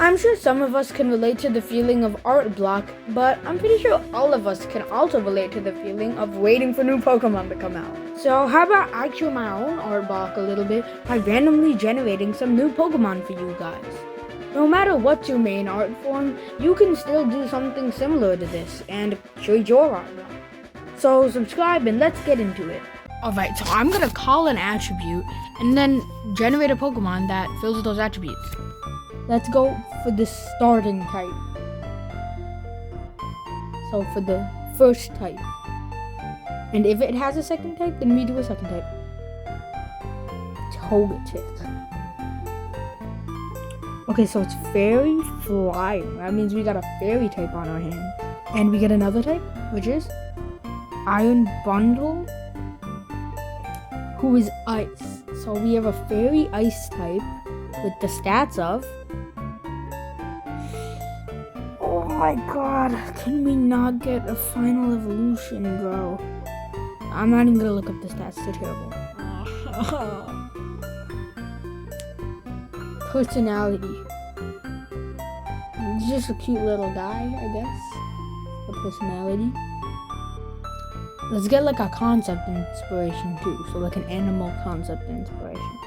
I'm sure some of us can relate to the feeling of art block, but I'm pretty sure all of us can also relate to the feeling of waiting for new Pokémon to come out. So how about I cure my own art block a little bit by randomly generating some new Pokémon for you guys. No matter what's your main art form, you can still do something similar to this and create your art block. So subscribe and let's get into it. Alright, so I'm gonna call an attribute and then generate a Pokemon that fills those attributes. Let's go for the starting type. So for the first type. And if it has a second type, then we do a second type. Togetic. Okay, so it's Fairy Flying. That means we got a Fairy type on our hand. And we get another type, which is Iron Bundle, who is Ice. So we have a Fairy Ice type with the stats of... Oh my god, can we not get a final evolution, bro? I'm not even gonna look up the stats, they're terrible. Personality. He's just a cute little guy, I guess. The personality. Let's get like a concept inspiration too. So like an animal concept inspiration.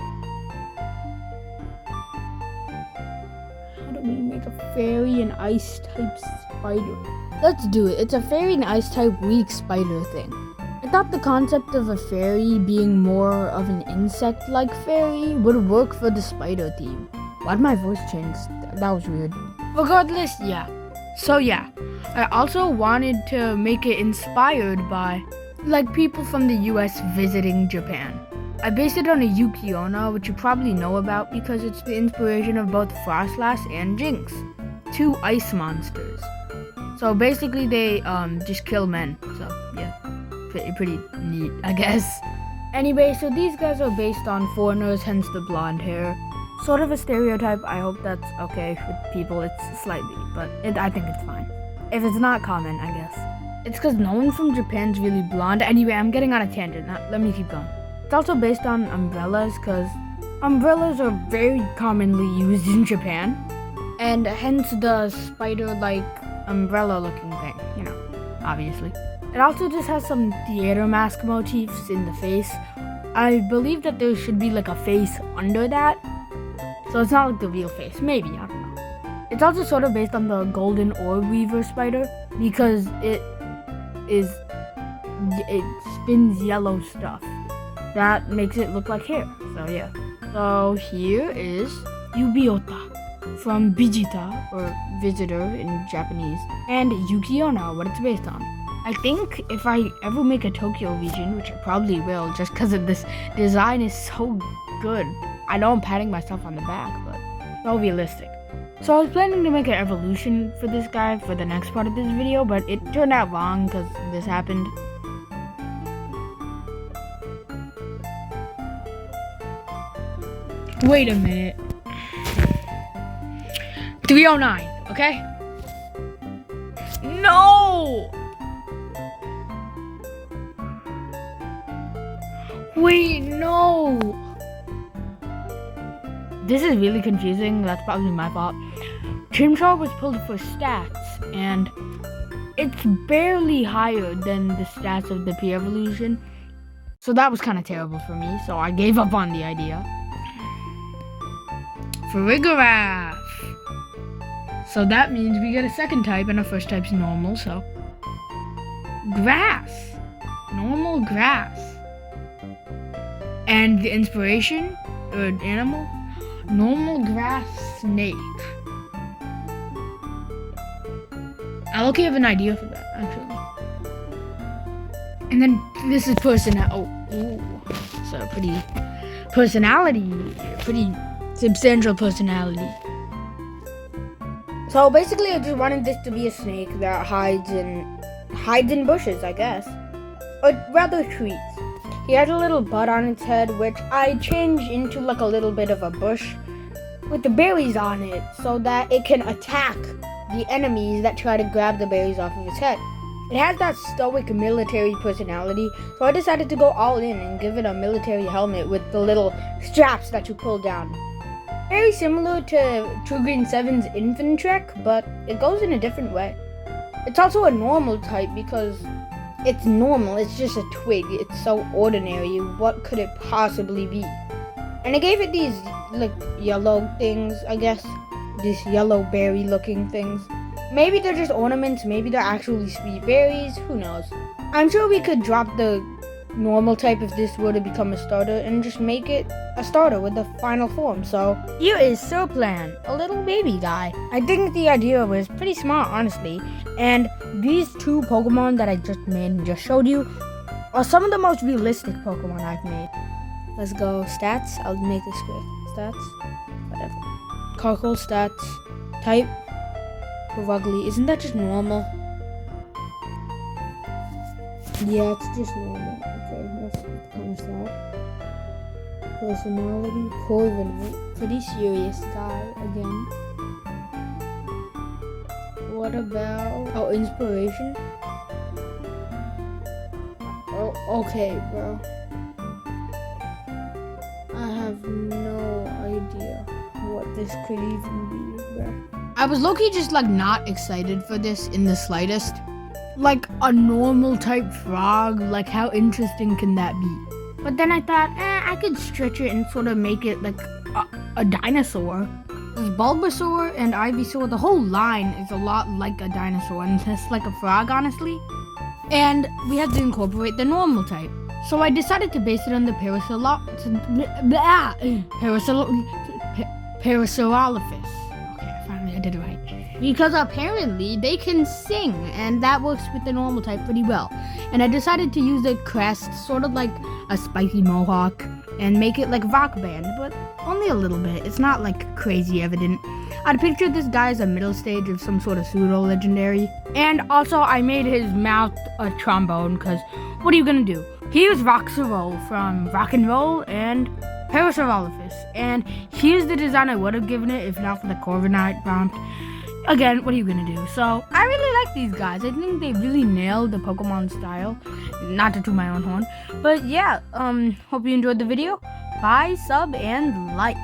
How do we make a fairy and ice type spider? Let's do it. It's a fairy and ice type weak spider thing. I thought the concept of a fairy being more of an insect-like fairy would work for the spider theme. Why'd my voice change? That was weird. Regardless, yeah. So yeah, I also wanted to make it inspired by like people from the US visiting Japan. I based it on a Yukiona, which you probably know about because it's the inspiration of both Frostlass and Jinx, two ice monsters. So basically they just kill men, so yeah. Pretty neat, I guess. Anyway, so these guys are based on foreigners, hence the blonde hair. Sort of a stereotype. I hope that's okay with people. It's slightly, but I think it's fine. If it's not common, I guess. It's because no one from Japan's really blonde. Anyway, I'm getting on a tangent. Let me keep going. It's also based on umbrellas because umbrellas are very commonly used in Japan. And hence the spider-like umbrella-looking thing, you know, obviously. It also just has some theater mask motifs in the face. I believe that there should be like a face under that. So it's not like the real face. Maybe, I don't know. It's also sort of based on the golden orb weaver spider because it spins yellow stuff. That makes it look like hair. So yeah. So here is Yubiota from Bijita, or visitor in Japanese, and Yukiona, what it's based on. I think if I ever make a Tokyo region, which I probably will just because of this design is so good. I know I'm patting myself on the back, but so realistic. So I was planning to make an evolution for this guy for the next part of this video, but it turned out wrong because this happened. Wait a minute. 309, okay? No! Wait, no! This is really confusing. That's probably my fault. Chimchar was pulled for stats, and it's barely higher than the stats of the P-Evolution. So that was kind of terrible for me, so I gave up on the idea. Farigiraf! So that means we get a second type, and our first type's normal, so... Grass! Normal grass. And the inspiration, or animal, normal grass snake. I look, have an idea for that, actually. And then this is so pretty substantial personality. So basically, I just wanted this to be a snake that hides in bushes, I guess, or rather trees. He has a little bud on its head, which I changed into like a little bit of a bush with the berries on it so that it can attack the enemies that try to grab the berries off of its head. It has that stoic military personality, so I decided to go all in and give it a military helmet with the little straps that you pull down. Very similar to True Green 7's Infintrek, but it goes in a different way. It's also a normal type because it's normal, it's just a twig. It's so ordinary. What could it possibly be? And I gave it these like yellow things, I guess. These yellow berry looking things. Maybe they're just ornaments, maybe they're actually sweet berries, who knows. I'm sure we could drop the normal type if this were to become a starter and just make it a starter with the final form. So here is Surplan, a little baby guy. I think the idea was pretty smart, honestly, and these two Pokemon that I just made and just showed you are some of the most realistic Pokemon I've made. Let's go stats. I'll make this quick. Stats, whatever. Carkle stats, type, Ugly. Isn't that just normal? Yeah, it's just normal. Okay, let's punish that. Personality, Corviknight. Pretty serious guy again. What about inspiration? Oh, okay, bro. I have no idea what this could even be, bro. I was low-key just like not excited for this in the slightest. Like a normal type frog, like how interesting can that be? But then I thought, I could stretch it and sort of make it like a dinosaur. There's Bulbasaur and Ivysaur, the whole line is a lot like a dinosaur and just like a frog, honestly. And we have to incorporate the normal type. So I decided to base it on the Parasaurolophus. Okay, finally I did it right. Because apparently they can sing, and that works with the normal type pretty well. And I decided to use the crest, sort of like a spiky mohawk, and make it like rock band, but only a little bit. It's not like crazy evident. I'd pictured this guy as a middle stage of some sort of pseudo-legendary. And also I made his mouth a trombone, because what are you gonna do? He was Roxarol from Rock and Roll and Parasaurolophus. And here's the design I would have given it if not for the Corviknight prompt. Again, what are you gonna do? So, I really like these guys. I think they really nailed the Pokemon style. Not to toot my own horn. But yeah, hope you enjoyed the video. Bye, sub, and like.